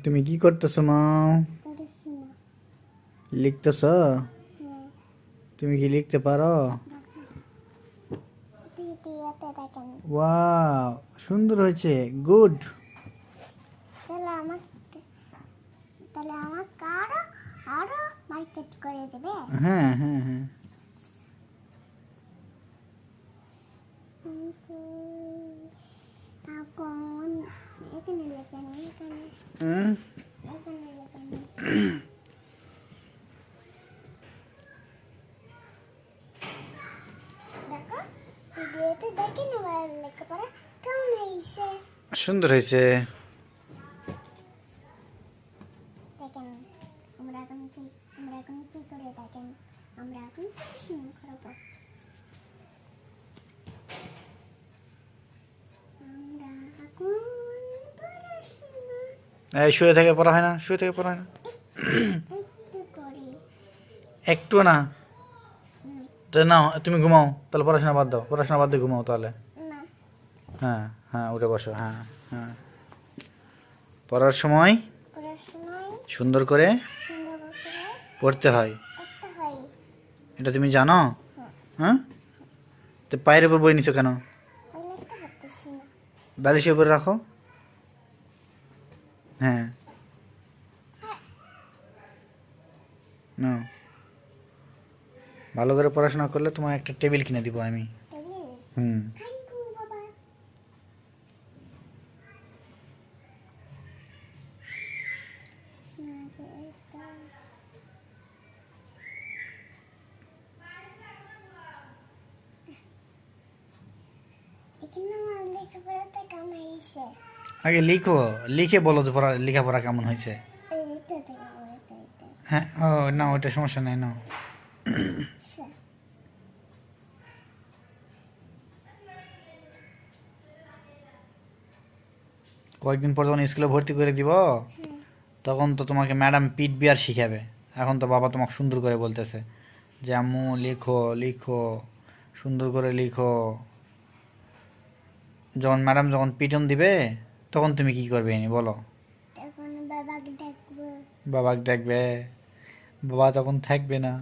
তুমি কি করতেছো মা? লিখতেছ? তুমি কি লিখতে পারো? ওয়াও, সুন্দর হয়েছে, গুড। তাহলে আমাকে আরো আরো মার্কেট করে দেবে। হ্যাঁ হ্যাঁ হ্যাঁ। এখন এখানে লেখেন, এখানে হুম। এখানে লেখেন। দেখো ভিডিওতে দেখি না লেখাপড়া কেমন হয়েছে। সুন্দর হয়েছে। দেখেন আমরা এখন কি করে দেখেন, আমরা এখন শুরু করব। আমরা এখন পড়াশোনা এই শুয়ে থেকে পড়া হয় না? শুয়ে থেকে পড়া হয় না? একটু করি। একটু না? তো না, তুমি ঘুমাও তাহলে, পড়াশোনা বাদ দাও, পড়াশোনা বাদ দিয়ে ঘুমাও তাহলে। না হ্যাঁ হ্যাঁ, উঠে বসো। হ্যাঁ হ্যাঁ। পড়ার সময় পড়াশোনায় সুন্দর করে সুন্দর করে পড়তে হয়, করতে হয়। এটা তুমি জানো? হ্যাঁ, হ্যাঁ। তো পায়ের উপর বই নিছো কেন? আমি লিখতে পারতেছি না। বালিশের উপরে রাখো। হ্যাঁ। না, ভালো করে পড়াশোনা করলে তোমার একটা টেবিল কিনে দিব আমি। Table, hmm. থ্যাংক ইউ বাবা। না যে এটা এখানে আমার লেখাপড়াতে কেমন হয়েছে। আগে লিখো, লিখে বলো যে লেখাপড়া কেমন হয়েছে। এটা থেকে এটা হ্যাঁ, ও না, ওইটা সমস্যা নেই, না। আচ্ছা। কয়েকদিন পর যখন স্কুলে ভর্তি করে দিব, তখন তো তোমাকে ম্যাডাম পিটবি আর শিখাবে। এখন তো বাবা তোমাকে সুন্দর করে বলতেছে যে আম্মু লিখো লিখো, সুন্দর করে লিখো। যখন পিটন দিবে, তখন তুমি কি করবে এনে বলো? তখন বাবাকে ডাকবো। বাবাকে ডাকবে? বাবা তখন থাকবে না,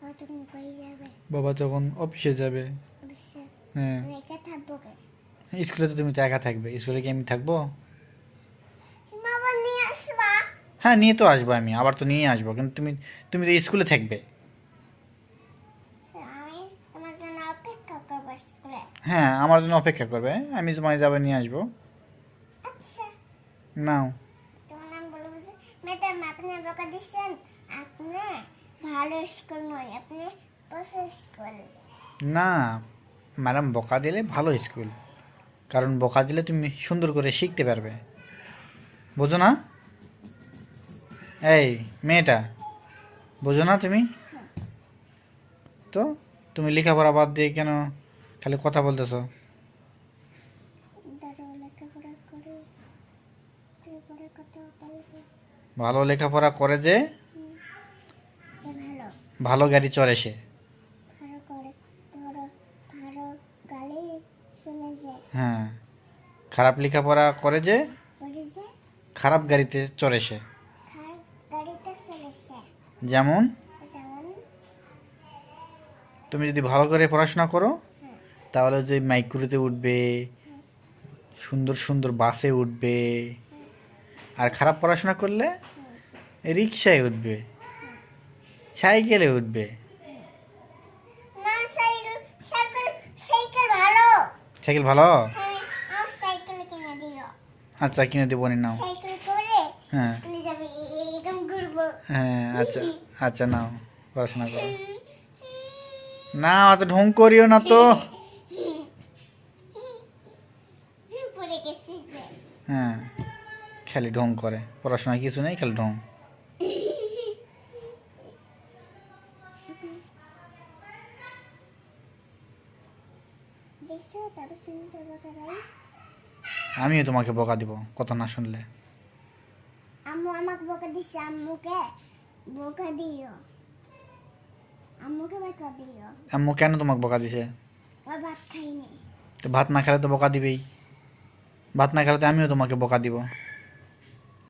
ও তখন কই যাবে? বাবা তখন অফিসে যাবে। অবশ্য হ্যাঁ। আমি একা থাকবো কে? স্কুলে তো তুমি তো একা থাকবে, স্কুলে কি আমি থাকবো? তুমি আবার নিয়ে আসবা। হ্যাঁ, নিয়ে তো আসবো আমি, আবার তো নিয়ে আসবো, কিন্তু তুমি তুমি তো স্কুলে থাকবে। আমি তোমার জন্য অপেক্ষা করবো স্কুলে। হ্যাঁ, আমার জন্য অপেক্ষা করবে, আমি তোমায় যাবে নিয়ে আসবো। আচ্ছা, নাও। তোমার নাম বলবো যে ম্যাডাম আপনি বকা দিচ্ছেন, আপনি ভালো স্কুল নয়, আপনি পশু স্কুল। না, ম্যাডাম বকা দিলে ভালো স্কুল, কারণ বকা দিলে তুমি সুন্দর করে শিখতে পারবে, বোঝো না? এই মেয়েটা, বোঝো না তুমি? তো তুমি লেখাপড়া বাদ দিয়ে কেন খালি কথা বলতেছো? দাদা লেখাপড়া করে তারপরে কত বলবো। ভালো লেখাপড়া করে যে ভালো ভালো গাড়ি চড়ে সে। ভালো করে ভালো ভালো গালি চলে যায়। হ্যাঁ, খারাপ লেখাপড়া করে যে বলে যে খারাপ গাড়িতে চড়ে সে। খারাপ গাড়িতে চলেছে। যেমন যেমন তুমি যদি ভালো করে পড়াশোনা করো, হ্যাঁ, তাহলে যে মাইক্রোতে উঠবে, সুন্দর সুন্দর বাসে উঠবে। আর খারাপ পড়াশোনা করলে রিক্সায় উঠবে, সাইকেলে উঠবে। না সাইকেল সাইকেল সাইকেল ভালো। সাইকেল ভালো? হ্যাঁ, আমার সাইকেল কিনে দিও। আচ্ছা, কিনে দেবো, নি নাও। সাইকেল করে হ্যাঁ স্কুলে যাবে, এরকম ঘুরবো। হ্যাঁ, আচ্ছা আচ্ছা, নাও, পড়াশোনা করো। না, অত ঢং করিও না তো। পড়ে গেছি যে। হ্যাঁ, খালি ঢং করে, পড়াশোনা কিছু নেই, খালি ঢং। দেখছো তারপর শুনতে বকাই। আমিও তোমাকে বকা দিব কথা না শুনলে। আম্মু আমাকে বকা দিচ্ছে, আম্মুকে বকা দিও, আম্মুকে বকা দিও। আম্মু কেন তোমাকে বকা দিছে? আর ভাত খাইনি। তো ভাত না খেলে তো বকা দিবেই, ভাত না খেলে তো আমিও তোমাকে বকা দিব।